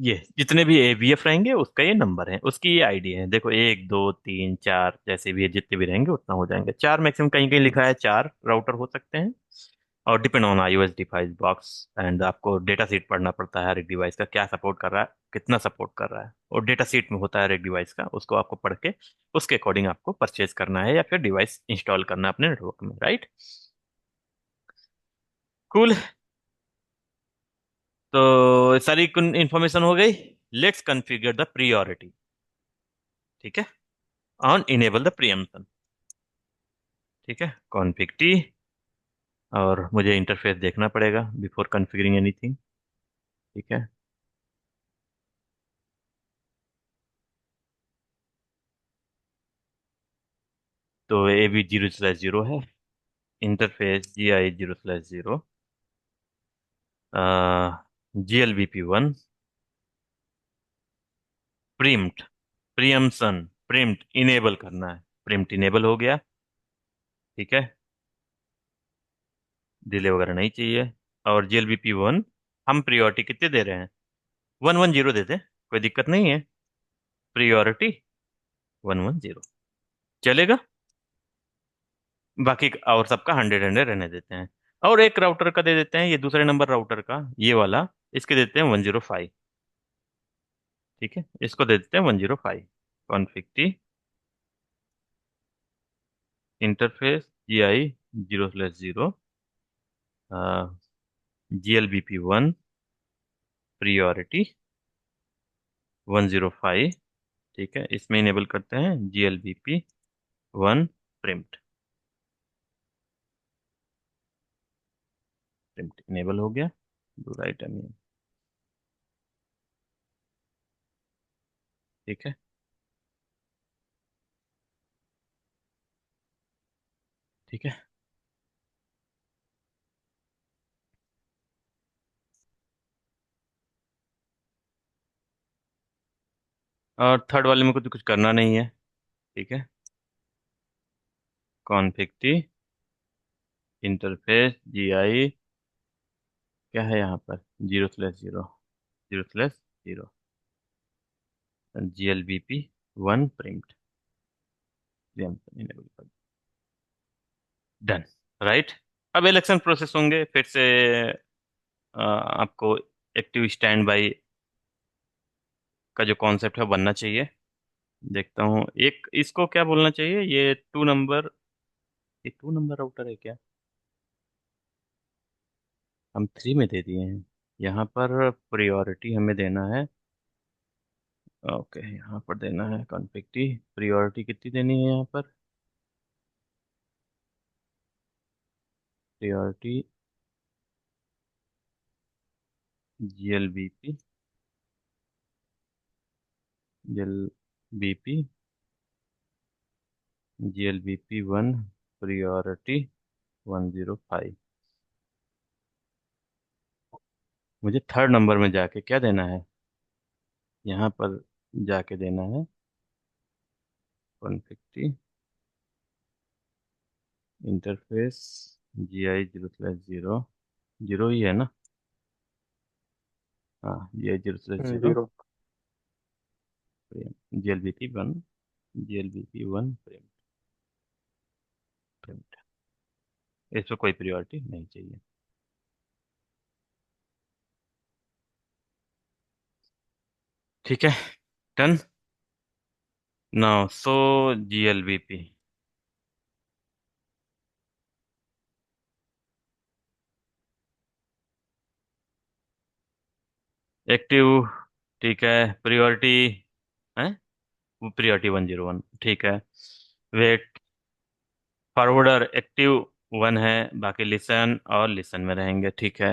ये जितने भी एवीएफ रहेंगे उसका ये नंबर है, उसकी ये आईडी है। देखो, 1 2 3 4 जैसे भी है, जितने भी रहेंगे उतना हो जाएंगे। चार मैक्सिमम, कहीं कहीं लिखा है चार राउटर हो सकते हैं। और depend on iOS device box. And आपको डेटा शीट पढ़ना पड़ता है हर एक डिवाइस का, क्या सपोर्ट कर रहा है, कितना सपोर्ट कर रहा है, और डेटा शीट में होता है हर एक डिवाइस का, उसको आपको पढ़ के उसके अकॉर्डिंग आपको परचेज करना है या फिर डिवाइस इंस्टॉल करना है अपने नेटवर्क में, राइट। कूल। तो सारी इंफॉर्मेशन हो गई। Let's configure the priority. ठीक है। On enable the preemption. ठीक है, कॉन्फ़िग टी। और मुझे इंटरफेस देखना पड़ेगा बिफोर कॉन्फ़िगरिंग एनीथिंग। ठीक है। तो ए बी 0/0 है। Interface GI 0/0। GLBP1। Prompt. Preemption. Prompt enable करना है। प्रिम्प्ट इनेबल हो गया। ठीक है। डिले वगैरह नहीं चाहिए। और GLBP1 हम प्रियोरिटी कितने दे रहे हैं? 110 देते हैं, कोई दिक्कत नहीं है। प्रियोरिटी 110 चलेगा। बाकी और सबका 100 रहने देते हैं। और एक राउटर का दे देते हैं, ये दूसरे नंबर राउटर का, ये वाला, इसके देते हैं 105। ठीक है, इसको दे देते हैं 105। Config T. Interface GI 0/0। GLBP1 priority 105। ठीक है, इसमें इनेबल करते हैं GLBP1 प्रिम्प्ट। प्रिम्प्ट इनेबल हो गया। Do write M. ठीक है। ठीक है। और थर्ड वाले में कुछ कुछ करना नहीं है। ठीक है। Config T. इंटरफेस GI क्या है यहाँ पर? 0/0। 0/0। GLBP1 print. इनेबल कर। डन। राइट। अब इलेक्शन प्रोसेस होंगे फिर से। आपको एक्टिव स्टैंड बाई का जो कॉन्सेप्ट है बनना चाहिए। देखता हूँ, एक इसको क्या बोलना चाहिए, ये 2 नंबर। ये 2 नंबर राउटर है क्या? हम 3 में दे दिए हैं। यहाँ पर प्रियोरिटी हमें देना है। ओके, यहाँ पर देना है कॉन्फ़िग टी। प्रियोरिटी कितनी देनी है यहाँ पर? Priority GLBP। GLBP। GLBP1 priority 105। मुझे थर्ड नंबर में जाके क्या देना है? यहाँ पर जाके देना है config T. Interface GI 0/0। Zero ही है ना? हाँ, GI 0/0। Zero. GLBP1। GLBP1 print. इसमें कोई प्रियोरिटी नहीं चाहिए। ठीक है। Done. Now so GLBP active. ठीक है। प्रियोरिटी है, वो प्रियोरिटी 101। ठीक है। वेट। फॉरवर्डर एक्टिव 1 है, बाकी लिसन और लिसन में रहेंगे। ठीक है।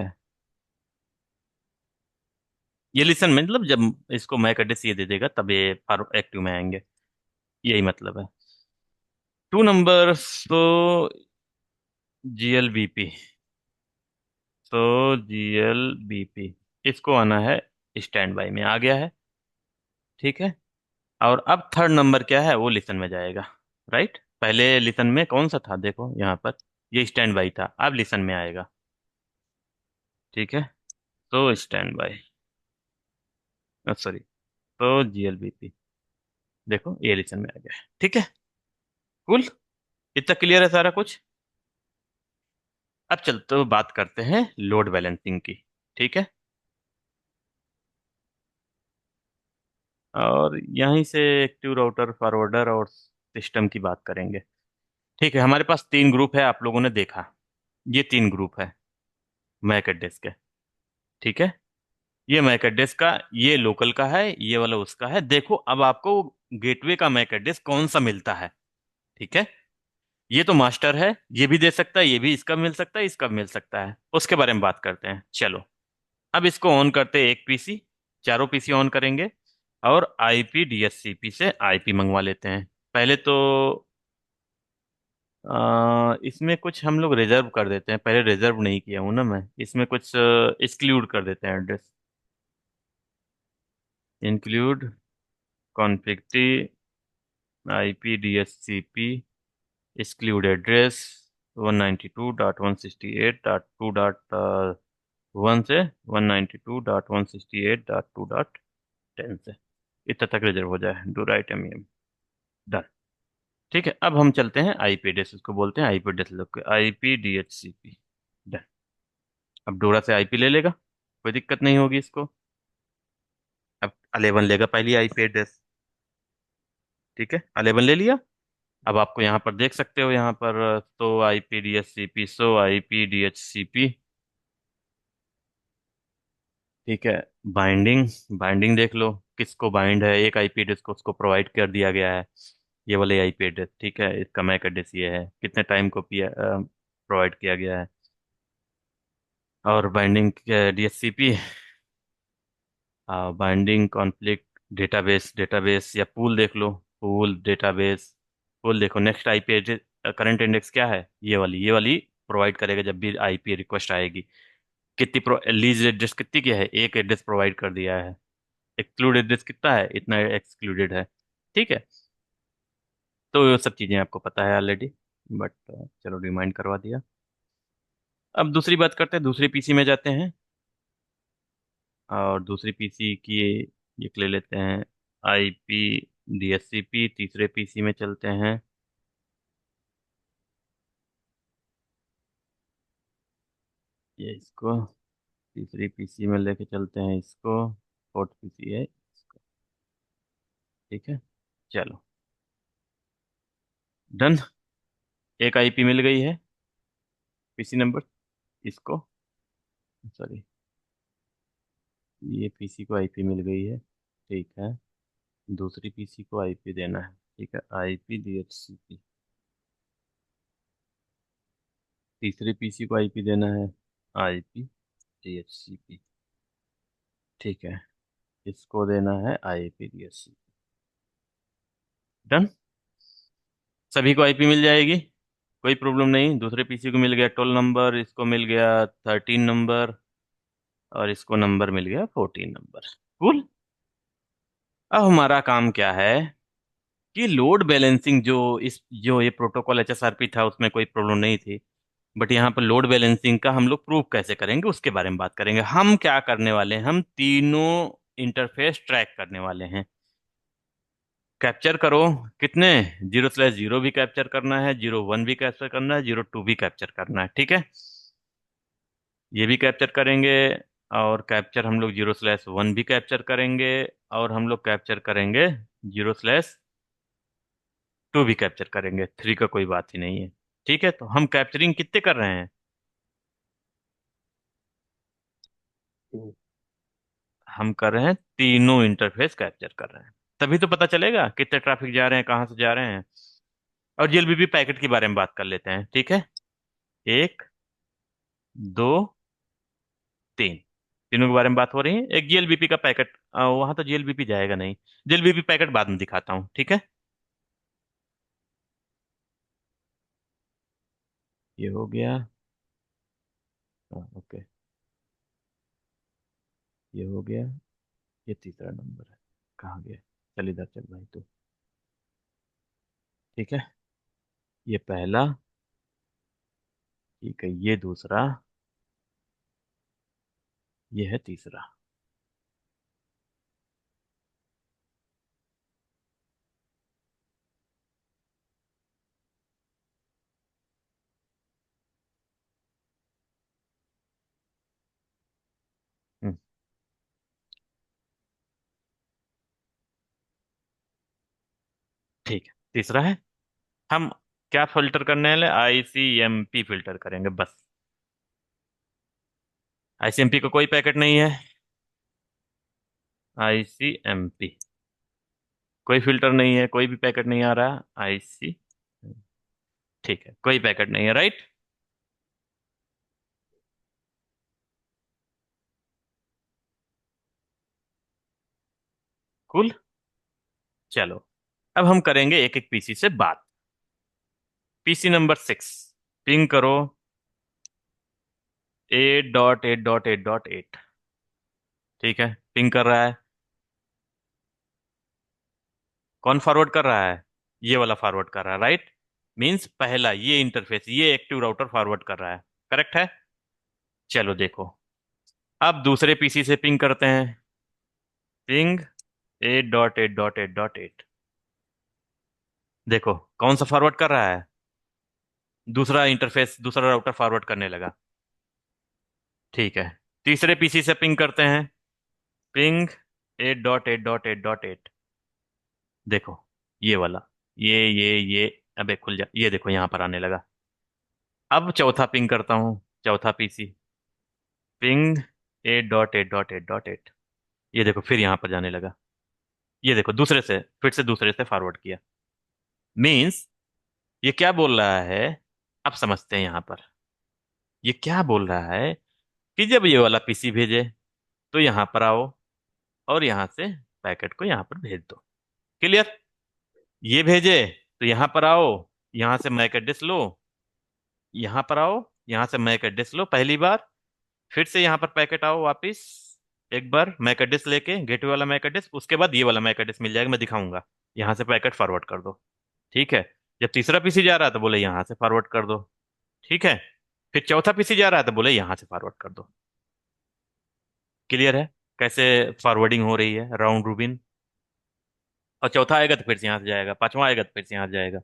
ये लिसन में मतलब जब इसको मैक एड्रेस ये दे देगा तब ये एक्टिव में आएंगे, यही मतलब है। 2 नंबर। तो GLBP। GLBP इसको आना है, स्टैंड बाई में आ गया है। ठीक है। और अब थर्ड नंबर क्या है, वो लिसन में जाएगा। राइट, पहले लिसन में कौन सा था, देखो यहाँ पर, ये स्टैंड बाई था, अब लिसन में आएगा। ठीक है। तो स्टैंड बाई। सॉरी, तो GLBP, देखो ये लिसन में आ गया है। ठीक है, कुल, इतना क्लियर है सारा कुछ। अब चलते तो बात करते हैं लोड बैलेंसिंग की। ठीक है, और यहीं से एक्टिव राउटर, फॉरवर्डर और सिस्टम की बात करेंगे। ठीक है, हमारे पास तीन ग्रुप है, आप लोगों ने देखा, ये तीन ग्रुप है मैक एड्रेस के। ठीक है, ये मैक एड्रेस का, ये लोकल का है, ये वाला उसका है। देखो अब आपको गेटवे का मैक एड्रेस कौन सा मिलता है। ठीक है, ये तो मास्टर है, ये भी दे सकता है, ये भी, इसका मिल सकता है, इसका मिल सकता है, उसके बारे में बात करते हैं। चलो, अब इसको ऑन करते हैं, एक पीसी, चारों पीसी ऑन करेंगे और आईपी डीएचसीपी से आईपी मंगवा लेते हैं। पहले तो इसमें कुछ हम लोग रिजर्व कर देते हैं, पहले रिजर्व नहीं किया हूं ना मैं, इसमें कुछ एक्सक्लूड कर देते हैं address. Include config IP DHCP exclude address 192.168.2.1 से 192.168.2.10 से, इतना तक रिजर्व हो जाए, डू राइट एम। डन। ठीक है, अब हम चलते हैं आईपी एड्रेस, उसको बोलते हैं आईपी एड्रेस लोग के, आईपी डीएचसीपी। डन। अब डोरा से आईपी ले लेगा, कोई दिक्कत नहीं होगी इसको। अब 11 लेगा पहली आईपी एड्रेस। ठीक है, 11 ले लिया। अब आपको यहाँ पर देख सकते हो, यहाँ पर सो आईपी डीएचसीपी, सो आईपी डीएचसीपी। ठीक है, बाइंडिंग, बाइंडिंग देख लो किसको बाइंड है, एक आईपी एड्रेस को उसको प्रोवाइड कर दिया गया है, ये वाले आईपी एड्रेस। ठीक है, इसका मैक एड्रेस ये है, कितने टाइम को प्रोवाइड किया गया है। और binding DHCP, binding conflict database, database या पूल देख लो, पूल डेटाबेस। पूल देखो, next IP address, current index क्या है, ये वाली प्रोवाइड करेगा जब भी आईपी रिक्वेस्ट आएगी। कितनी लीज एड्रेस कितनी की है, एक एड्रेस प्रोवाइड कर दिया है। एक्सक्लूड एड्रेस कितना है, इतना एक्सक्लूडेड है। ठीक है, तो ये सब चीज़ें आपको पता है ऑलरेडी, बट चलो रिमाइंड करवा दिया। अब दूसरी बात करते हैं, दूसरी पीसी में जाते हैं, और दूसरी पीसी की ये ले लेते हैं आईपी डीएचसीपी। तीसरे पीसी में चलते हैं, ये इसको तीसरी पीसी में लेके चलते हैं, इसको फोर्थ पीसी है इसको। ठीक है, चलो, डन। एक आईपी मिल गई है, पीसी नंबर, इसको, सॉरी, ये पीसी को आईपी मिल गई है। ठीक है, दूसरी पीसी को आईपी देना है। ठीक है, आईपी डीएचसीपी। तीसरे पीसी को आईपी देना है, आईपी डीएचसीपी। ठीक है, इसको देना है आईपी डीएचसीपी। डन। सभी को आईपी मिल जाएगी, कोई प्रॉब्लम नहीं। दूसरे पीसी को मिल गया 12 नंबर, इसको मिल गया 13 नंबर, और इसको नंबर मिल गया 14 नंबर। कूल। अब हमारा काम क्या है कि लोड बैलेंसिंग, जो ये प्रोटोकॉल एचएसआरपी था उसमें कोई प्रॉब्लम नहीं थी, बट यहाँ पर लोड बैलेंसिंग का हम लोग प्रूव कैसे करेंगे उसके बारे में बात करेंगे। हम क्या करने वाले हैं, हम तीनों इंटरफेस ट्रैक करने वाले हैं। कैप्चर करो, कितने, 0/0 भी कैप्चर करना है, 0/1 भी कैप्चर करना है, 0/2 भी कैप्चर करना है। ठीक है, ये भी कैप्चर करेंगे, और कैप्चर हम लोग 0/1 भी कैप्चर करेंगे, और हम लोग कैप्चर करेंगे 0/2 भी कैप्चर करेंगे, 3 का कोई बात ही नहीं है। ठीक है, तो हम कैप्चरिंग कितने कर रहे हैं, हम कर रहे हैं तीनों इंटरफेस कैप्चर कर रहे हैं। तभी तो पता चलेगा कितने ट्रैफिक जा रहे हैं, कहाँ से जा रहे हैं। और जीएलबीपी पैकेट के बारे में बात कर लेते हैं। ठीक है, एक, दो, तीन, तीनों के बारे में बात हो रही है। एक जीएलबीपी का पैकेट, वहां तो जीएलबीपी जाएगा नहीं, जीएलबीपी पैकेट बाद में दिखाता हूँ। ठीक है, ये हो गया, ओके, ये हो गया, ये तीसरा नंबर है, कहाँ गया, चल इधर चल भाई तू। ठीक है, ये पहला, ठीक है, ये दूसरा, ये है तीसरा। ठीक है, तीसरा है, हम क्या फिल्टर करने वाले, आईसीएमपी फिल्टर करेंगे बस। आईसीएमपी का कोई पैकेट नहीं है। आईसीएमपी कोई फिल्टर नहीं है, कोई भी पैकेट नहीं आ रहा। आईसी, ठीक है, कोई पैकेट नहीं है, राइट। कूल। चलो, अब हम करेंगे एक एक पीसी से बात। पीसी नंबर 6, पिंग करो 8.8.8.8। ठीक है, पिंग कर रहा है। कौन फॉरवर्ड कर रहा है? ये वाला फॉरवर्ड कर रहा है, राइट। मींस पहला ये इंटरफेस, ये एक्टिव राउटर फॉरवर्ड कर रहा है। करेक्ट है। चलो देखो, अब दूसरे पीसी से पिंग करते हैं। पिंग 8.8.8.8। देखो कौन सा फॉरवर्ड कर रहा है, दूसरा इंटरफेस, दूसरा राउटर फॉरवर्ड करने लगा। ठीक है, तीसरे पीसी से पिंग करते हैं। पिंग 8.8.8.8। देखो ये वाला, ये अबे खुल जा, ये देखो यहाँ पर आने लगा। अब चौथा पिंग करता हूँ, चौथा पीसी। पिंग 8.8.8.8। ये देखो फिर यहाँ पर जाने लगा। ये देखो दूसरे से, फिर से दूसरे से फॉरवर्ड किया। मीन्स ये क्या बोल रहा है, अब समझते हैं यहाँ पर। ये क्या बोल रहा है कि जब ये वाला पीसी भेजे तो यहाँ पर आओ, और यहाँ से पैकेट को यहाँ पर भेज दो। क्लियर। ये भेजे तो यहाँ पर आओ, यहाँ से मैक एड्रेस लो, यहाँ पर आओ, यहाँ से मैक एड्रेस लो पहली बार, फिर से यहाँ पर पैकेट आओ वापिस, एक बार मैक एड्रेस लेके, गेटवे वाला मैक एड्रेस, उसके बाद ये वाला मैक एड्रेस मिल जाएगा, मैं दिखाऊंगा। यहाँ से पैकेट फॉरवर्ड कर दो। ठीक है। जब तीसरा पीसी जा रहा है तो बोले यहाँ से फॉरवर्ड कर दो। ठीक है। फिर चौथा पीसी जा रहा है तो बोले यहाँ से फॉरवर्ड कर दो। क्लियर है कैसे फॉरवर्डिंग हो रही है, राउंड रूबिन। और चौथा आएगा तो फिर से यहाँ से जाएगा, पांचवा आएगा तो फिर से यहाँ से जाएगा,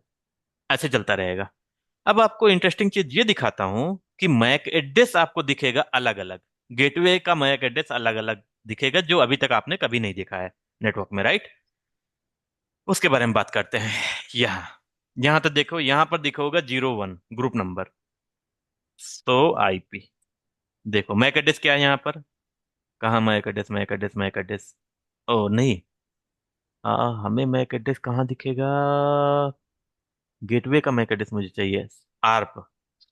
ऐसे चलता रहेगा। अब आपको इंटरेस्टिंग चीज ये दिखाता हूं कि मैक एड्रेस आपको दिखेगा अलग अलग। गेटवे का मैक एड्रेस अलग अलग दिखेगा, जो अभी तक आपने कभी नहीं देखा है नेटवर्क में, राइट। उसके बारे में बात करते हैं। यहाँ, यहाँ तो देखो, यहाँ पर दिखोगा 01 ग्रुप नंबर, तो आईपी। देखो मैक एड्रेस क्या है यहाँ पर, कहाँ MAC address, MAC address, MAC address. ओ नहीं, हमें मैक एड्रेस कहाँ दिखेगा, गेटवे का मैक एड्रेस मुझे चाहिए। आर्प,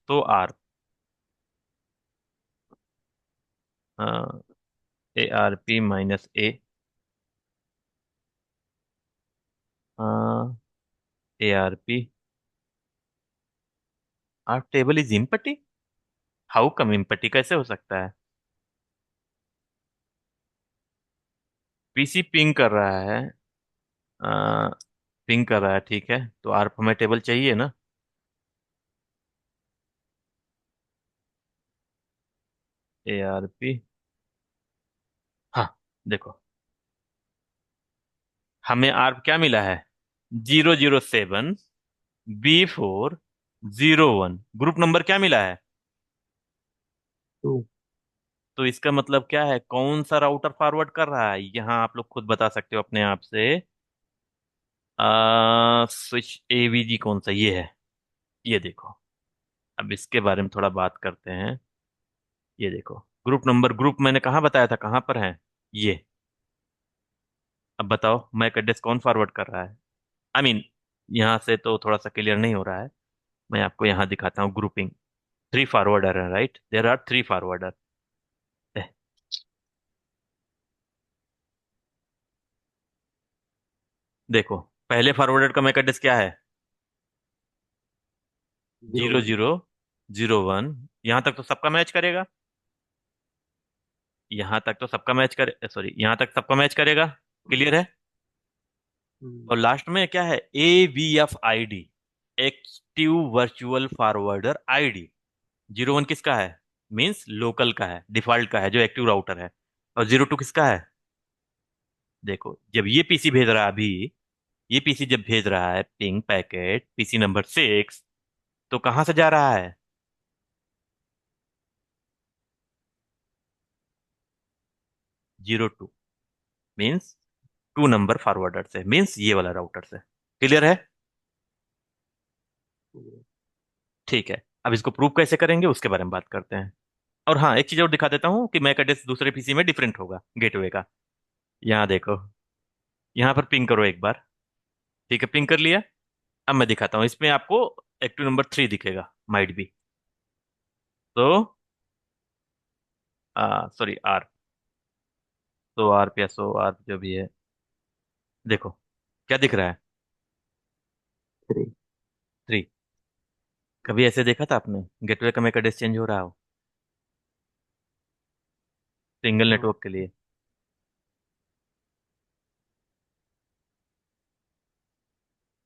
तो ARP, ARP-A, ARP, ARP table is empty. How come empty, कैसे हो सकता है? पीसी पिंग कर रहा है, पिंग कर रहा है, ठीक है, तो आर्प हमें टेबल चाहिए ना। ARP, हाँ, देखो हमें आर्प क्या मिला है, 007B401, ग्रुप नंबर क्या मिला है, 2। तो इसका मतलब क्या है, कौन सा राउटर फॉरवर्ड कर रहा है, यहाँ आप लोग खुद बता सकते हो अपने आप से। स्विच AVG कौन सा ये है, ये देखो। अब इसके बारे में थोड़ा बात करते हैं। ये देखो ग्रुप नंबर, ग्रुप मैंने कहाँ बताया था, कहाँ पर है ये। अब बताओ मैक एड्रेस कौन फॉरवर्ड कर रहा है। आई मीन यहाँ से तो थोड़ा सा क्लियर नहीं हो रहा है, मैं आपको यहाँ दिखाता हूँ ग्रुपिंग। 3 फॉरवर्डर है, राइट, देर आर 3 फॉरवर्डर। देखो पहले फॉरवर्डर का मैक एड्रेस क्या है, 0001। यहाँ तक तो सबका मैच करेगा, यहाँ तक तो सबका मैच करे, सॉरी, यहाँ तक सबका मैच करेगा। क्लियर है। और लास्ट में क्या है, AVF ID, active virtual forwarder ID. 01 किसका है, मीन्स लोकल का है, डिफॉल्ट का है, जो एक्टिव राउटर है। और 02 किसका है, देखो जब ये पीसी भेज रहा है अभी, ये पीसी जब भेज रहा है पिंग पैकेट पीसी नंबर 6, तो कहाँ से जा रहा है, 02, मीन्स 2 नंबर फॉरवर्डर से, मीन्स ये वाला राउटर से। क्लियर है? हम्म, ठीक है। अब इसको प्रूव कैसे करेंगे उसके बारे में बात करते हैं। और हाँ, एक चीज और दिखा देता हूँ कि मैक एड्रेस दूसरे पीसी में डिफरेंट होगा गेटवे का। यहाँ देखो, यहाँ पर पिंग करो एक बार। ठीक है, पिंग कर लिया। अब मैं दिखाता हूँ, इसमें आपको एक्टिव नंबर 3 दिखेगा, माइट बी। तो सॉरी, आर। तो आर पे सो आर जो भी है, देखो क्या दिख रहा है। 3। 3। कभी ऐसे देखा था आपने गेटवे का मैक एड्रेस चेंज हो रहा हो सिंगल हाँ। नेटवर्क के लिए?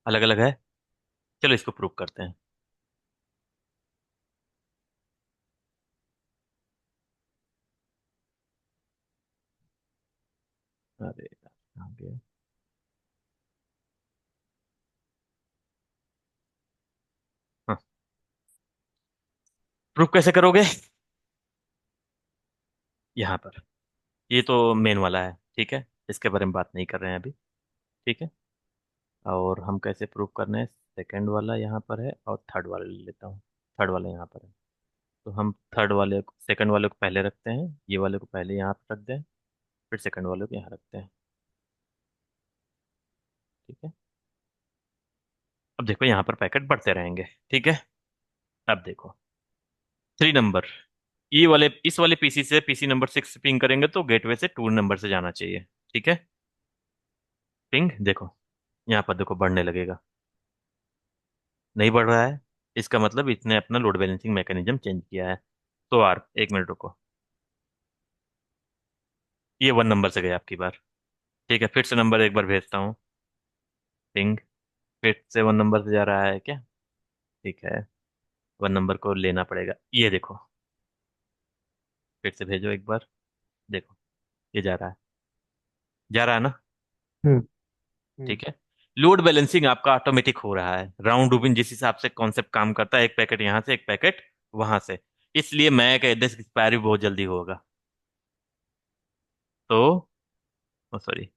अलग अलग है। चलो इसको प्रूव करते हैं। अरे यार, कहाँ गया? हाँ, प्रूफ कैसे करोगे? यहाँ पर, ये तो मेन वाला है, ठीक है, इसके बारे में बात नहीं कर रहे हैं अभी। ठीक है। और हम कैसे प्रूफ करना है, सेकंड वाला यहाँ पर है और थर्ड वाला ले लेता हूँ। थर्ड वाला यहाँ पर है। तो हम थर्ड वाले को, सेकंड वाले को पहले रखते हैं, ये वाले को पहले यहाँ पर रख दें, फिर सेकंड वाले को यहाँ रखते हैं। ठीक है। अब देखो यहाँ पर पैकेट बढ़ते रहेंगे। ठीक है। अब देखो 3 नंबर, ये वाले, इस वाले पीसी से पीसी नंबर 6 पिंग करेंगे तो गेटवे से 2 नंबर से जाना चाहिए। ठीक है। पिंग देखो, यहाँ पर देखो बढ़ने लगेगा। नहीं बढ़ रहा है, इसका मतलब इसने अपना लोड बैलेंसिंग मैकेनिज्म चेंज किया है। तो आर, 1 मिनट रुको। ये 1 नंबर से गया आपकी बार। ठीक है, फिर से नंबर एक बार भेजता हूँ। पिंग, फिर से 1 नंबर से जा रहा है क्या? ठीक है, 1 नंबर को लेना पड़ेगा। ये देखो, फिर से भेजो एक बार। देखो, ये जा रहा है, जा रहा है ना? हम्म। हम्म। ठीक है। लोड बैलेंसिंग आपका ऑटोमेटिक हो रहा है, राउंड रूबिन जिस हिसाब से कॉन्सेप्ट काम करता है, एक पैकेट यहाँ से एक पैकेट वहां से। इसलिए मैक एड्रेस एक्सपायरी बहुत जल्दी होगा। तो सॉरी,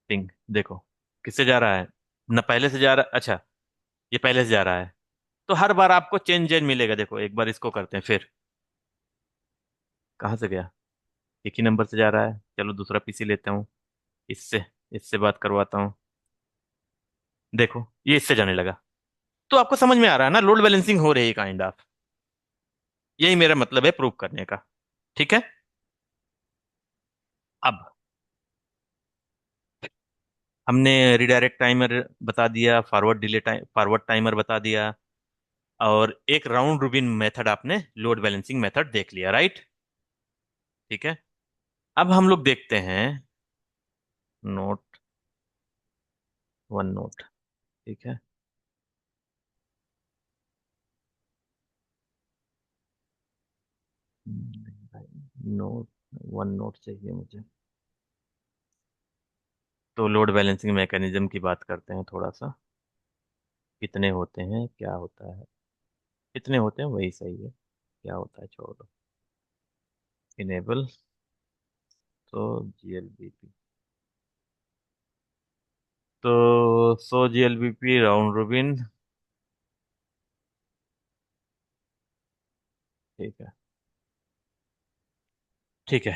पिंग देखो किससे जा रहा है, न पहले से जा रहा है, अच्छा, ये पहले से जा रहा है। तो हर बार आपको चेंज चेंज मिलेगा। देखो एक बार इसको करते हैं फिर। कहाँ से गया? एक ही नंबर से जा रहा है। चलो दूसरा पीसी लेता हूँ, इससे इससे बात करवाता हूँ। देखो ये इससे जाने लगा। तो आपको समझ में आ रहा है ना, लोड बैलेंसिंग हो रही है काइंड ऑफ। यही मेरा मतलब है प्रूव करने का। ठीक है। अब हमने रिडायरेक्ट टाइमर बता दिया, forward delay time, forward timer बता दिया, और एक राउंड रूबिन मेथड आपने लोड बैलेंसिंग मेथड देख लिया, राइट? ठीक है। अब हम लोग देखते हैं नोट, 1 नोट। ठीक है। नोट, 1 नोट चाहिए मुझे। तो लोड बैलेंसिंग मैकेनिज्म की बात करते हैं थोड़ा सा। कितने होते हैं, क्या होता है? कितने होते हैं वही सही है, क्या होता है छोड़ दो। इनेबल, तो जीएलबीपी, तो सो जीएलबीपी राउंड रोबिन। ठीक है। ठीक है।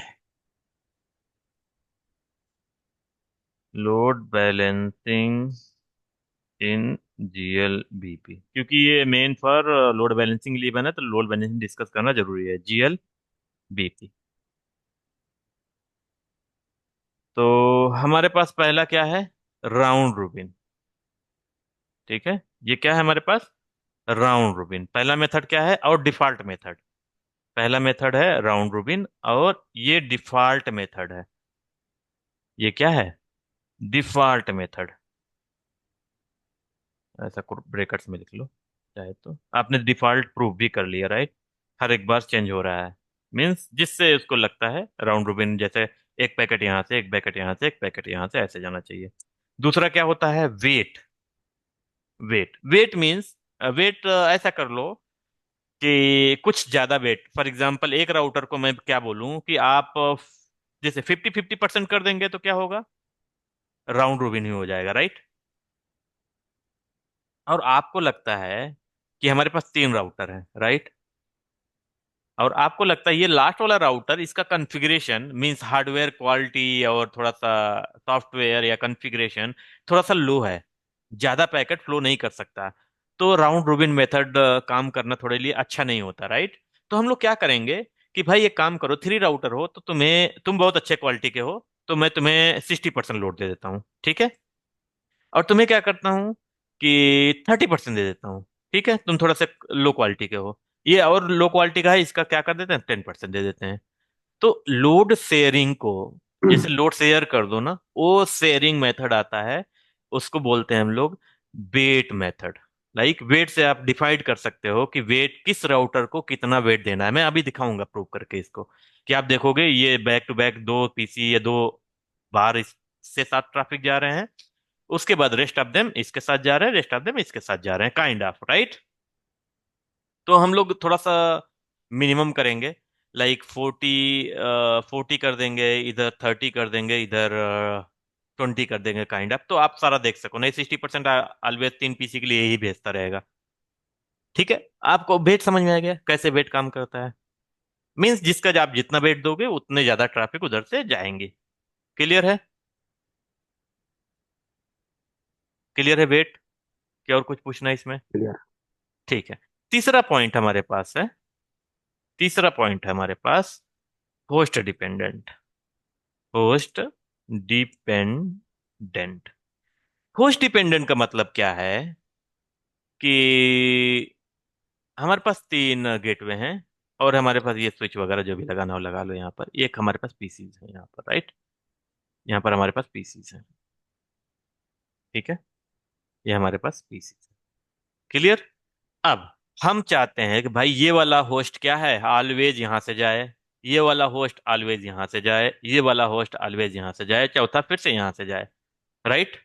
लोड बैलेंसिंग इन जीएलबीपी, क्योंकि ये मेन फॉर लोड बैलेंसिंग लिए बना है, तो लोड बैलेंसिंग डिस्कस करना जरूरी है, जीएलबीपी। तो हमारे पास पहला क्या है, राउंड रोबिन। ठीक है। ये क्या है हमारे पास, राउंड रोबिन पहला मेथड क्या है, और डिफॉल्ट मेथड। पहला मेथड है राउंड रोबिन, और ये डिफॉल्ट मेथड है। ये क्या है, डिफॉल्ट मेथड। ऐसा ब्रेकर्स में लिख लो चाहे तो। आपने डिफॉल्ट प्रूफ भी कर लिया, राइट? हर एक बार चेंज हो रहा है, मीन्स जिससे उसको लगता है राउंड रोबिन, जैसे एक पैकेट यहाँ से, एक पैकेट यहाँ से, एक पैकेट यहाँ से, ऐसे जाना चाहिए। दूसरा क्या होता है, वेट। वेट मीन्स, वेट ऐसा कर लो कि कुछ ज्यादा वेट, फॉर एग्जांपल एक राउटर को मैं क्या बोलूं कि आप जैसे 50-50% कर देंगे तो क्या होगा, राउंड रोबिन ही हो जाएगा, राइट। और आपको लगता है कि हमारे पास तीन राउटर है, राइट। और आपको लगता है ये लास्ट वाला राउटर, इसका कॉन्फ़िगरेशन मींस हार्डवेयर क्वालिटी और थोड़ा सा सॉफ्टवेयर या कॉन्फ़िगरेशन थोड़ा सा लो है, ज्यादा पैकेट फ्लो नहीं कर सकता। तो राउंड रोबिन मेथड काम करना थोड़े लिए अच्छा नहीं होता, राइट। तो हम लोग क्या करेंगे कि भाई एक काम करो, थ्री राउटर हो तो तुम बहुत अच्छे क्वालिटी के हो, तो मैं तुम्हें 60% लोड दे देता हूँ, ठीक है। और तुम्हें क्या करता हूँ कि 30% दे देता हूँ, ठीक है। तुम थोड़ा सा लो क्वालिटी के हो, ये और लो क्वालिटी का है, इसका क्या कर देते हैं, 10% दे देते हैं। तो लोड शेयरिंग को, जैसे लोड शेयर कर दो ना, वो शेयरिंग मेथड आता है, उसको बोलते हैं हम लोग वेट मेथड। लाइक वेट से आप डिफाइड कर सकते हो कि वेट किस राउटर को कितना वेट देना है। मैं अभी दिखाऊंगा प्रूव करके इसको, कि आप देखोगे ये बैक टू बैक दो पीसी या दो बार इससे साथ ट्रैफिक जा रहे हैं, उसके बाद रेस्ट ऑफ देम इसके साथ जा रहे हैं, रेस्ट ऑफ देम इसके साथ जा रहे हैं, काइंड ऑफ, राइट। तो हम लोग थोड़ा सा मिनिमम करेंगे, लाइक 40 कर देंगे इधर, 30 कर देंगे इधर, 20 कर देंगे, काइंड ऑफ। तो आप सारा देख सको, नहीं 60% ऑलवेज तीन पीसी के लिए यही भेजता रहेगा, ठीक है। आपको वेट समझ में आ गया कैसे वेट काम करता है। मीन्स जिसका आप जितना वेट दोगे उतने ज्यादा ट्रैफिक उधर से जाएंगे। क्लियर है? क्लियर है वेट? क्या और कुछ पूछना है इसमें? क्लियर। ठीक है। तीसरा पॉइंट हमारे पास है, तीसरा पॉइंट है हमारे पास host dependent. Host dependent. Host dependent का मतलब क्या है कि हमारे पास तीन गेटवे हैं, और हमारे पास ये स्विच वगैरह जो भी लगाना हो लगा लो यहाँ पर। एक हमारे पास पीसीज है यहाँ पर, राइट। यहाँ पर हमारे पास पीसीज है, ठीक है। ये हमारे पास पीसीज है। क्लियर? अब हम चाहते हैं कि भाई ये वाला होस्ट क्या है, ऑलवेज यहां से जाए, ये वाला होस्ट ऑलवेज यहां से जाए, ये वाला होस्ट ऑलवेज यहां से जाए, चौथा फिर से यहां से जाए, राइट।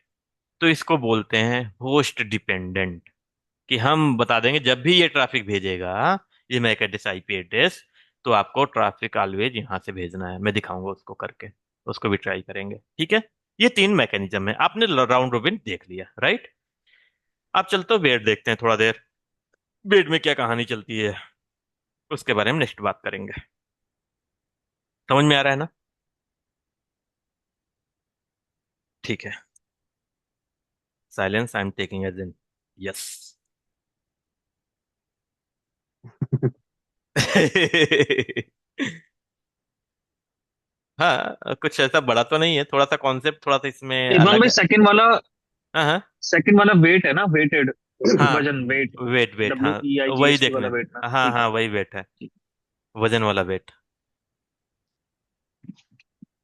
तो इसको बोलते हैं होस्ट डिपेंडेंट। कि हम बता देंगे जब भी ये ट्रैफिक भेजेगा, ये मैक एड्रेस आईपी एड्रेस, तो आपको ट्रैफिक ऑलवेज यहां से भेजना है। मैं दिखाऊंगा उसको करके, उसको भी ट्राई करेंगे, ठीक है। ये तीन मैकेनिज्म है, आपने राउंड रोबिन देख लिया, राइट। आप चलते हो वेट देखते हैं थोड़ा देर, वेट में क्या कहानी चलती है, उसके बारे में नेक्स्ट बात करेंगे। समझ में आ रहा है ना? ठीक है। Silence I am taking as in yes. हाँ, कुछ ऐसा बड़ा तो नहीं है, थोड़ा सा कॉन्सेप्ट थोड़ा सा इसमें इरफान अलग भाई, है। सेकंड हाँ हाँ। वाला वेट है ना, वेटेड हाँ, वजन, वेट। वेट वेट, डब्ल्यू हाँ ई आई जी वही एच टी देखना वाला है। वेट ना, हाँ ठीक है। हाँ वही वेट है, ठीक। वजन वाला वेट,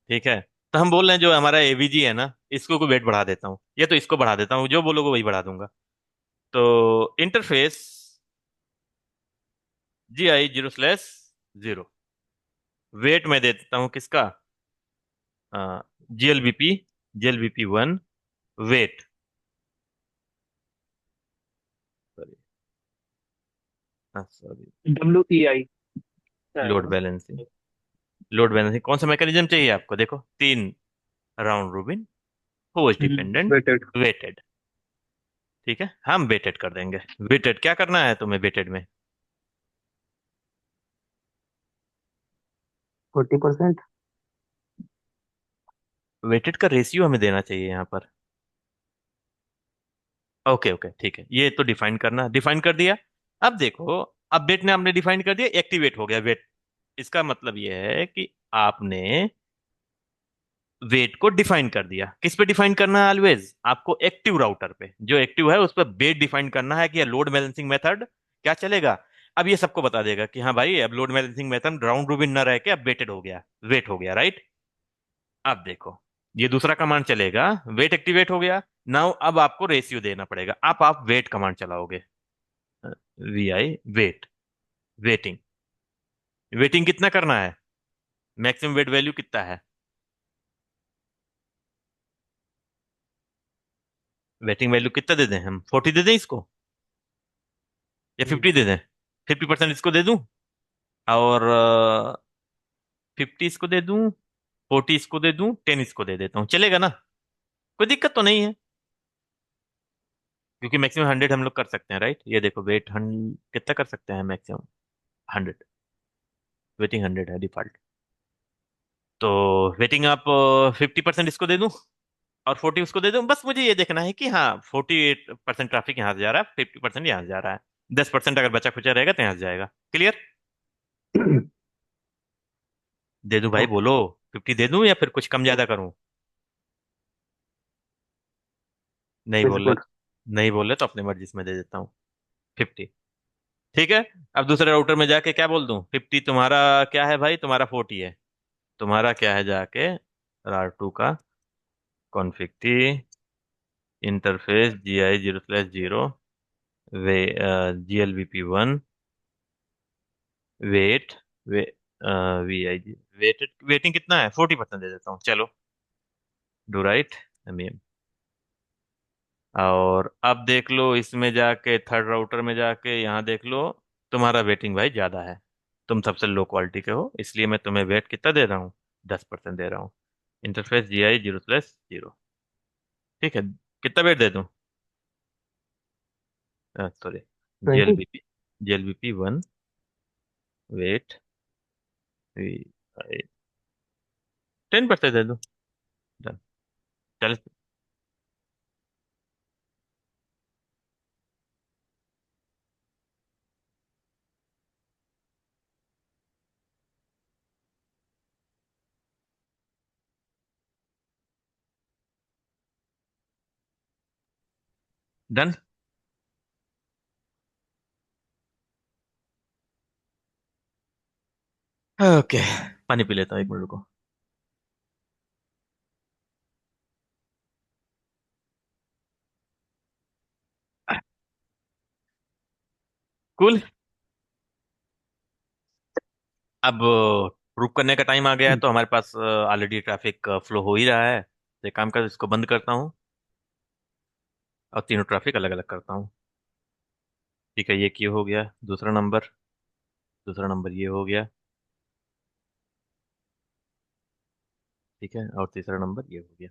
ठीक है। तो हम बोल रहे हैं जो हमारा एवीजी है ना, इसको को वेट बढ़ा देता हूँ, या तो इसको बढ़ा देता हूँ, जो बोलोगे वही बढ़ा दूंगा। तो इंटरफेस GI 0/0, वेट मैं दे देता हूँ किसका, GLBP, GLBP 1, वेट, सॉरी, हाँ सॉरी, डब्ल्यू ई आई आएगा लोड ना। बैलेंसिंग। लोड बैलेंसिंग कौन सा मैकेनिज्म चाहिए आपको, देखो तीन, round robin, host dependent, weighted. Weighted, ठीक है। हम वेटेड कर देंगे। वेटेड क्या करना है तुम्हें वेटेड में? 40%। वेटेड का रेशियो हमें देना चाहिए यहाँ पर। ओके ओके ठीक है, ये तो डिफाइन करना, डिफाइन कर दिया। अब देखो, अब वेट ने हमने डिफाइन कर दिया, एक्टिवेट हो गया वेट। इसका मतलब ये है कि आपने वेट को डिफाइन कर दिया। किस पे डिफाइन करना है, ऑलवेज आपको एक्टिव राउटर पे, जो एक्टिव है उस पर वेट डिफाइन करना है कि लोड बैलेंसिंग मेथड क्या चलेगा। अब ये सबको बता देगा कि हाँ भाई अब load balancing method round robin ना रह के अब वेटेड हो गया, वेट हो गया, राइट। अब देखो, ये दूसरा कमांड चलेगा, वेट एक्टिवेट हो गया। नाउ अब आपको रेशियो देना पड़ेगा, आप वेट कमांड चलाओगे, VI वेट, वेटिंग, वेटिंग कितना करना है, मैक्सिमम वेट वैल्यू कितना है, वेटिंग वैल्यू कितना दे दें हम, 40 दे दें इसको, या 50 दे दें, 50% इसको दे दूं, और 50 इसको दे दूं, 40 इसको दे दूं, 10 इसको दे देता हूँ, चलेगा ना? कोई दिक्कत तो नहीं है, क्योंकि मैक्सिमम 100 हम लोग कर सकते हैं, राइट? ये देखो वेट 100 कितना कर सकते हैं मैक्सिमम? 100। वेटिंग 100 है डिफॉल्ट। तो वेटिंग आप 50% इसको दे दूं और 40 उसको दे दूं। बस मुझे ये देखना है कि हाँ 48% ट्रैफिक यहाँ से जा रहा है, 50% यहाँ से जा रहा है। 10% अगर बचा खुचा रहेगा तो यहाँ से जाएगा। क्लियर? दे दूं भाई, ओके। बोलो। 50 दे दूं या फिर कुछ कम ज्यादा करूं? नहीं बोल रहे? बिल्कुल। नहीं बोल रहे तो अपनी मर्जी से मैं दे देता हूँ 50। ठीक है। अब दूसरे राउटर में जाके क्या बोल दूं? 50 तुम्हारा क्या है भाई? तुम्हारा 40 है। तुम्हारा क्या है जाके R2 का कॉन्फ़िग इंटरफेस GI 0/0 वे GLVP1 वेट वे VI वेटिंग कितना है? 40% दे देता हूँ, चलो। Do right MEM। और अब देख लो इसमें जाके, थर्ड राउटर में जाके यहाँ देख लो। तुम्हारा वेटिंग भाई ज्यादा है। तुम सबसे लो क्वालिटी के हो, इसलिए मैं तुम्हें वेट कितना दे रहा हूँ? 10% दे रहा हूँ। Interface GI 0/0। ठीक है। कितना वेट दे दूँ? सॉरी। 20। GLVP 1 वेट 10% दे दूँ। Done। चल। डन। ओके। पानी पी लेता हूँ, 1 मिनट को। कूल। अब प्रूव करने का टाइम आ गया है, तो हमारे पास ऑलरेडी ट्रैफिक फ्लो हो ही रहा है। तो एक काम कर, इसको बंद करता हूँ और तीनों ट्रैफिक अलग अलग करता हूँ। ठीक है, ये क्यों हो गया? दूसरा नंबर। दूसरा नंबर ये हो गया। ठीक है, और तीसरा नंबर ये हो गया।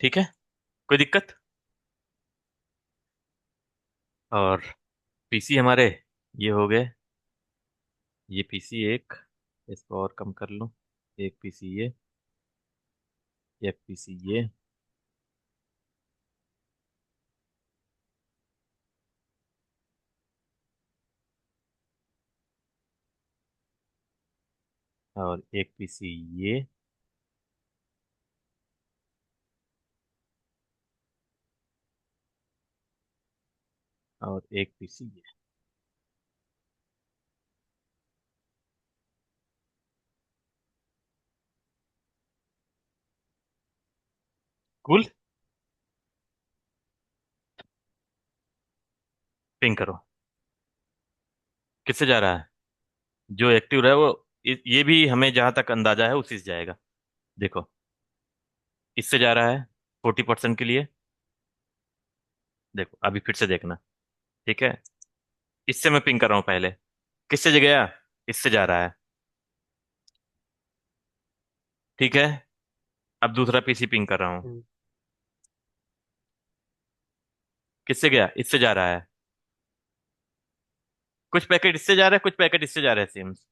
ठीक है, कोई दिक्कत? और पीसी हमारे ये हो गए। ये पीसी एक, इसको और कम कर लो। एक पीसी ये, एक पीसी ये, और एक पीसी ये, और एक पीसी ये। कूल। पिंग करो। किससे जा रहा है? जो एक्टिव रहा है वो ये भी हमें जहां तक अंदाजा है उसी से जाएगा। देखो, इससे जा रहा है 40% के लिए। देखो अभी फिर से देखना। ठीक है, इससे मैं पिंग कर रहा हूँ पहले। किससे गया? इससे जा रहा है। ठीक है, अब दूसरा पीसी पिंग कर रहा हूँ। हम्म। किससे गया? इससे जा रहा है। कुछ पैकेट इससे जा रहा है, कुछ पैकेट इससे जा रहा है, सिम्स।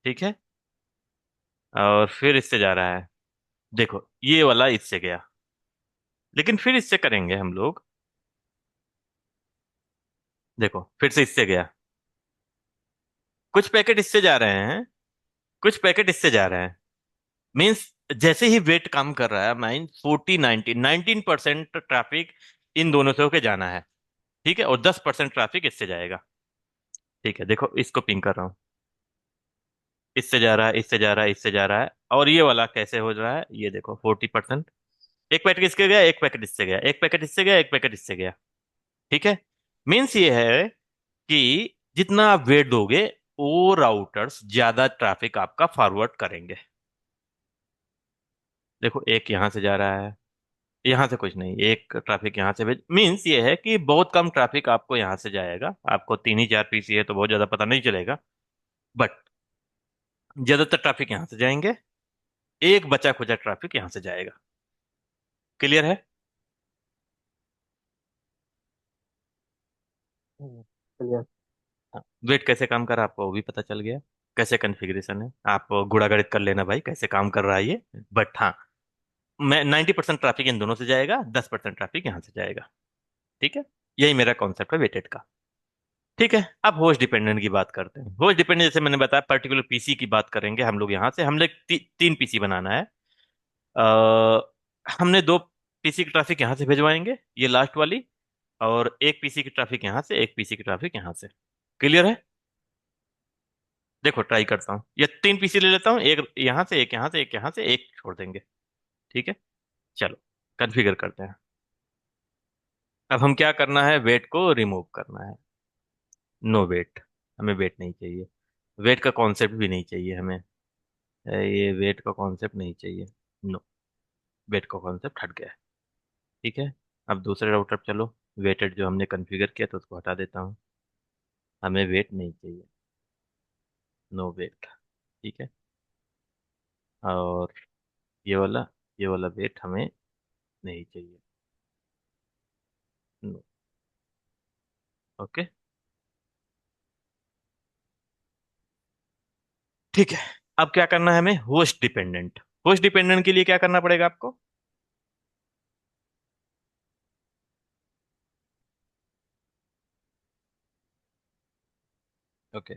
ठीक है, और फिर इससे जा रहा है। देखो ये वाला इससे गया, लेकिन फिर इससे करेंगे हम लोग। देखो फिर से इससे गया। कुछ पैकेट इससे जा रहे हैं, कुछ पैकेट इससे जा रहे हैं। मीन्स जैसे ही वेट कम कर रहा है, माइन 19% ट्रैफिक इन दोनों से होके जाना है। ठीक है, और 10% ट्रैफिक इससे जाएगा। ठीक है, देखो इसको पिंग कर रहा हूँ। इससे जा रहा है, इससे जा रहा है, इससे जा रहा है। और ये वाला कैसे हो रहा है? ये देखो 40%। एक पैकेट इसके गया, एक पैकेट इससे गया, एक पैकेट इससे गया, एक पैकेट इससे गया। ठीक है, मीन्स ये है कि जितना आप वेट दोगे, वो राउटर्स ज्यादा ट्रैफिक आपका फॉरवर्ड करेंगे। देखो एक यहां से जा रहा है, यहाँ से कुछ नहीं, एक ट्रैफिक यहाँ से भेज, मीन्स ये है कि बहुत कम ट्रैफिक आपको यहाँ से जाएगा। आपको तीन ही चार पीसी है तो बहुत ज्यादा पता नहीं चलेगा। बट ज्यादातर ट्रैफिक यहाँ से जाएंगे, एक बचा खुचा ट्रैफिक यहाँ से जाएगा। क्लियर है? क्लियर। हाँ। वेट कैसे काम कर रहा है आपको वो भी पता चल गया, कैसे कॉन्फ़िगरेशन है। आप गुणा गणित कर लेना भाई कैसे काम कर रहा है ये। बट हाँ, मैं 90% ट्रैफिक इन दोनों से जाएगा, 10% ट्रैफिक यहाँ से जाएगा। ठीक है, यही मेरा कॉन्सेप्ट है वेटेड का। ठीक है, अब होस्ट डिपेंडेंट की बात करते हैं। होस्ट डिपेंडेंट जैसे मैंने बताया, पर्टिकुलर पीसी की बात करेंगे हम लोग। यहाँ से हम लोग तीन पीसी बनाना है। हमने दो पीसी की ट्रैफिक यहाँ से भिजवाएंगे, ये लास्ट वाली, और एक पीसी की ट्रैफिक यहाँ से, एक पीसी की ट्रैफिक यहाँ से। क्लियर है? देखो ट्राई करता हूँ, ये तीन पीसी ले लेता हूँ, एक यहाँ से, एक यहाँ से, एक यहाँ से, एक छोड़ देंगे। ठीक है, चलो कॉन्फ़िगर करते हैं। अब हम क्या करना है, वेट को रिमूव करना है। नो वेट, हमें वेट नहीं चाहिए। वेट का कॉन्सेप्ट भी नहीं चाहिए हमें। ये वेट का कॉन्सेप्ट नहीं चाहिए। नो, वेट का कॉन्सेप्ट हट गया है। ठीक है, अब दूसरे राउटर पे चलो। वेटेड जो हमने कॉन्फ़िगर किया तो उसको हटा देता हूँ, हमें वेट नहीं चाहिए। No weight. ठीक है, और ये वाला, ये वाला वेट हमें नहीं चाहिए। नो। ओके, ठीक है। अब क्या करना है हमें, होस्ट डिपेंडेंट। होस्ट डिपेंडेंट के लिए क्या करना पड़ेगा आपको? ओके,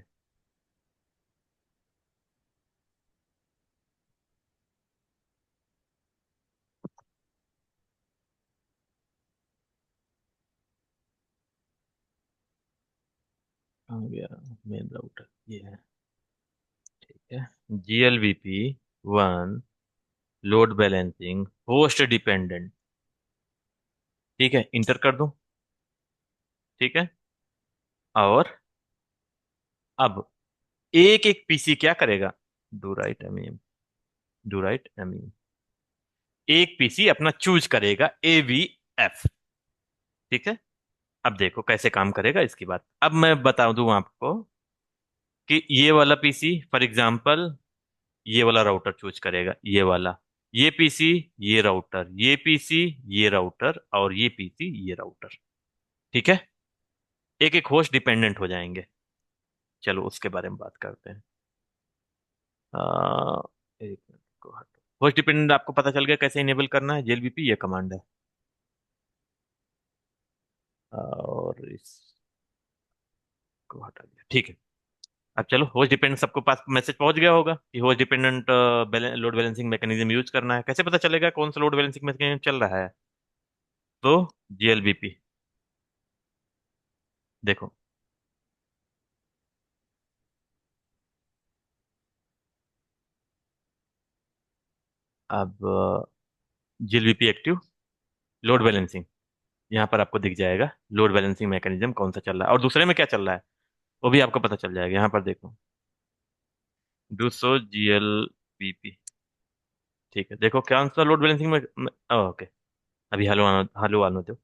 आ गया मेन राउटर, ये है। ठीक है, GLVP1 load balancing host dependent. ठीक है, इंटर कर दूं? ठीक है, और अब एक एक पीसी क्या करेगा, do write M, do write M, एक पीसी अपना चूज करेगा AVF। ठीक है, अब देखो कैसे काम करेगा इसकी बात अब मैं बता दूं आपको, कि ये वाला पीसी फॉर एग्जांपल ये वाला राउटर चूज करेगा, ये वाला, ये पीसी, ये राउटर, ये पीसी, ये राउटर, और ये पीसी, ये राउटर। ठीक है, एक एक होस्ट डिपेंडेंट हो जाएंगे। चलो उसके बारे में बात करते हैं। एक मिनट को हटो। होस्ट डिपेंडेंट आपको पता चल गया कैसे इनेबल करना है, JLBP ये कमांड है। और इसको हटा दिया। ठीक है, अब चलो होस्ट डिपेंडेंट सबको पास मैसेज पहुंच गया होगा कि host dependent load balancing mechanism use करना है। कैसे पता चलेगा कौन सा लोड बैलेंसिंग मैकेनिज्म चल रहा है? तो GLBP, देखो। अब GLBP एक्टिव, लोड बैलेंसिंग, यहाँ पर आपको दिख जाएगा लोड बैलेंसिंग मैकेनिज्म कौन सा चल रहा है, और दूसरे में क्या चल रहा है वो भी आपको पता चल जाएगा। यहाँ पर देखो, डू सो GLBP। ठीक है, देखो क्या आंसर लोड बैलेंसिंग में ओके। अभी हेलो हेलो आने दो।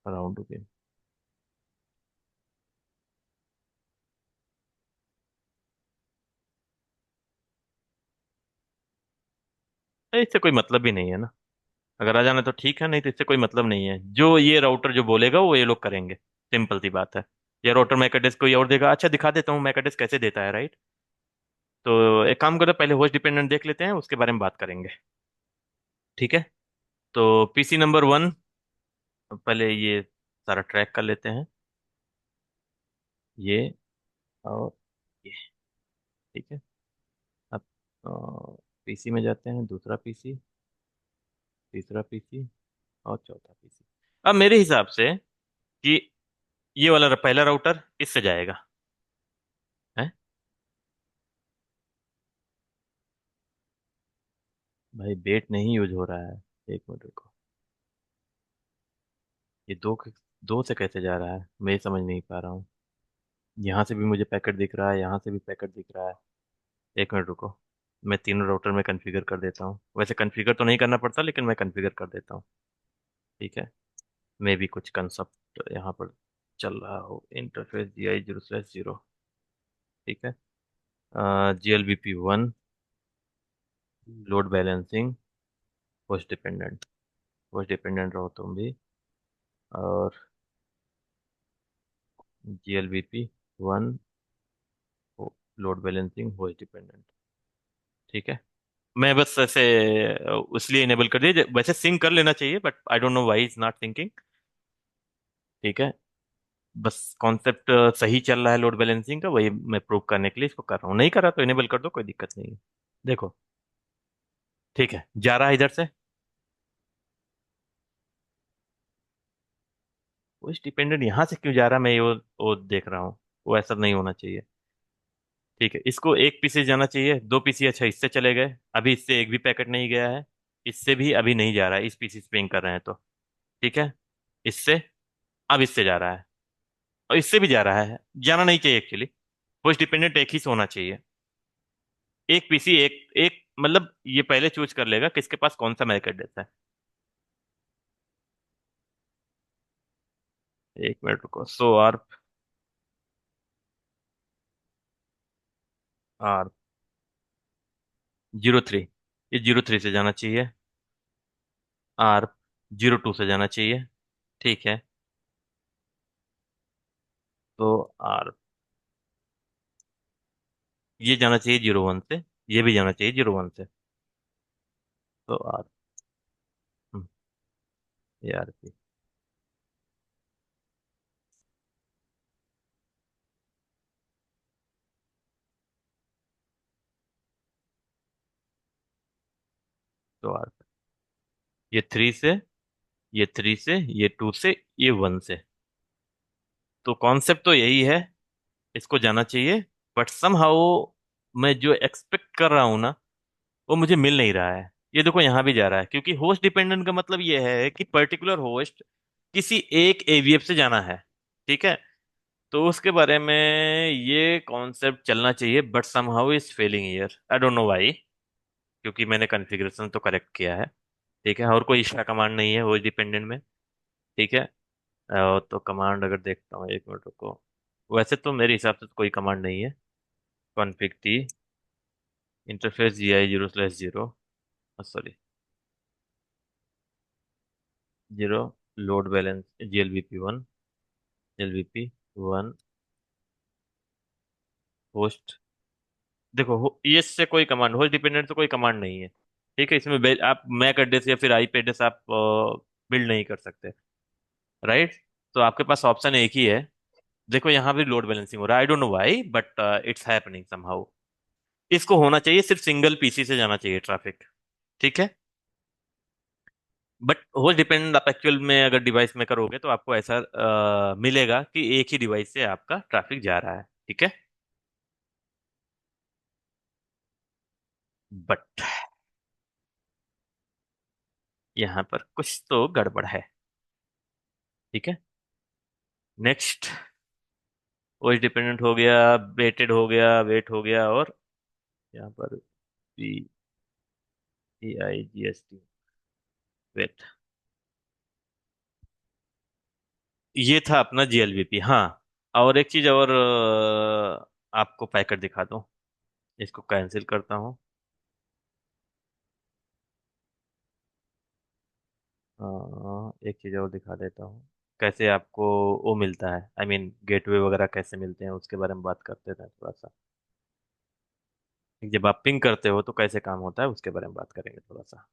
अराउंड ओके, इससे कोई मतलब भी नहीं है ना। अगर आ जाना तो ठीक है, नहीं तो इससे कोई मतलब नहीं है। जो ये राउटर जो बोलेगा वो ये लोग करेंगे, सिंपल सी बात है। ये राउटर मैक एड्रेस कोई और देगा। अच्छा दिखा देता हूँ मैक एड्रेस कैसे देता है, राइट। तो एक काम करो, पहले होस्ट डिपेंडेंट देख लेते हैं, उसके बारे में बात करेंगे। ठीक है, तो PC नंबर 1, पहले ये सारा ट्रैक कर लेते हैं, ये और ये। ठीक है, अब पीसी में जाते हैं, दूसरा पीसी, तीसरा पीसी, और चौथा पीसी। अब मेरे हिसाब से कि ये वाला पहला राउटर इससे जाएगा, है। भाई बेट नहीं यूज हो रहा है, एक मिनट रुको। ये दो से कैसे जा रहा है मैं ये समझ नहीं पा रहा हूँ। यहाँ से भी मुझे पैकेट दिख रहा है, यहाँ से भी पैकेट दिख रहा है। एक मिनट रुको, मैं तीनों राउटर में कॉन्फ़िगर कर देता हूँ। वैसे कॉन्फ़िगर तो नहीं करना पड़ता, लेकिन मैं कॉन्फ़िगर कर देता हूँ। ठीक है, में भी कुछ कंसेप्ट यहाँ पर चल रहा हो। Interface GI 0/0। ठीक है। GLBP1, load balancing, host dependent. Host dependent रहो तुम भी। और GLBP1, load balancing, host dependent. ठीक है। मैं बस ऐसे इसलिए इनेबल कर दिया, वैसे सिंक कर लेना चाहिए but I don't know why is not syncing. ठीक है। बस कॉन्सेप्ट सही चल रहा है लोड बैलेंसिंग का, वही मैं प्रूव करने के लिए इसको कर रहा हूँ। नहीं कर रहा तो इनेबल कर दो, कोई दिक्कत नहीं है। देखो। ठीक है, जा रहा है इधर से। वो डिपेंडेंट यहाँ से क्यों जा रहा है, मैं वो देख रहा हूँ। वो ऐसा नहीं होना चाहिए। ठीक है, इसको एक पीसी जाना चाहिए, दो पीसी, अच्छा इससे चले गए। अभी इससे एक भी पैकेट नहीं गया है। इससे भी अभी नहीं जा रहा है, इस पीसी से पिंग कर रहे हैं तो। ठीक है। इससे, अब इससे जा रहा है। और इससे भी जा रहा है। जाना नहीं चाहिए एक्चुअली। होस्ट डिपेंडेंट एक ही से होना चाहिए। एक पीसी एक एक मतलब ये पहले चूज कर लेगा किसके पास कौन सा मैक एड्रेस है। एक मिनट रुको। सो आर, आर 03, ये 03 से जाना चाहिए। आर 02 से जाना चाहिए। ठीक है। तो आर, ये जाना चाहिए 01 से। ये भी जाना चाहिए 01 से। तो आर, ये आर पी। तो आर, ये 3 से, ये 3 से, ये 2 से, ये 1 से। तो कॉन्सेप्ट तो यही है, इसको जाना चाहिए। बट समहाउ मैं जो एक्सपेक्ट कर रहा हूं ना, वो मुझे मिल नहीं रहा है। ये देखो यहाँ भी जा रहा है, क्योंकि होस्ट डिपेंडेंट का मतलब ये है कि पर्टिकुलर होस्ट किसी एक एवीएफ से जाना है। ठीक है। तो उसके बारे में ये कॉन्सेप्ट चलना चाहिए, but somehow is failing here, I don't know why. क्योंकि मैंने कॉन्फ़िगरेशन तो करेक्ट किया है। ठीक है, और कोई एक्स्ट्रा कमांड नहीं है होस्ट डिपेंडेंट में। ठीक है। तो कमांड अगर देखता हूँ, एक मिनट रुको। वैसे तो मेरे हिसाब से तो कोई कमांड नहीं है। Config T, interface GI 0/0, sorry, 0, load balance GLBP1, GLBP1, host. देखो ये इससे कोई कमांड, होस्ट डिपेंडेंट से कोई कमांड नहीं है। ठीक है, इसमें आप मैक एड्रेस या फिर आईपी एड्रेस आप बिल्ड नहीं कर सकते। राइट। तो आपके पास ऑप्शन एक ही है। देखो यहाँ भी लोड बैलेंसिंग हो रहा है, आई don't know why but it's happening somehow. इसको होना चाहिए, सिर्फ सिंगल पीसी से जाना चाहिए ट्रैफिक। ठीक है। बट वो डिपेंड, आप एक्चुअल में अगर डिवाइस में करोगे तो आपको ऐसा मिलेगा कि एक ही डिवाइस से आपका ट्रैफिक जा रहा है। ठीक है। बट यहाँ पर कुछ तो गड़बड़ है। ठीक है। नेक्स्ट, ओएस डिपेंडेंट हो गया, वेटेड हो गया, वेट हो गया, और यहाँ पर PAIGST, वेट। ये था अपना GLBP। हाँ, और एक चीज और आपको पैकेट दिखा दूं। इसको कैंसिल करता हूँ। एक चीज और दिखा देता हूँ। कैसे आपको वो मिलता है, आई मीन गेटवे वगैरह कैसे मिलते हैं, उसके बारे में बात करते हैं थोड़ा सा। जब आप पिंग करते हो तो कैसे काम होता है, उसके बारे में बात करेंगे थोड़ा सा।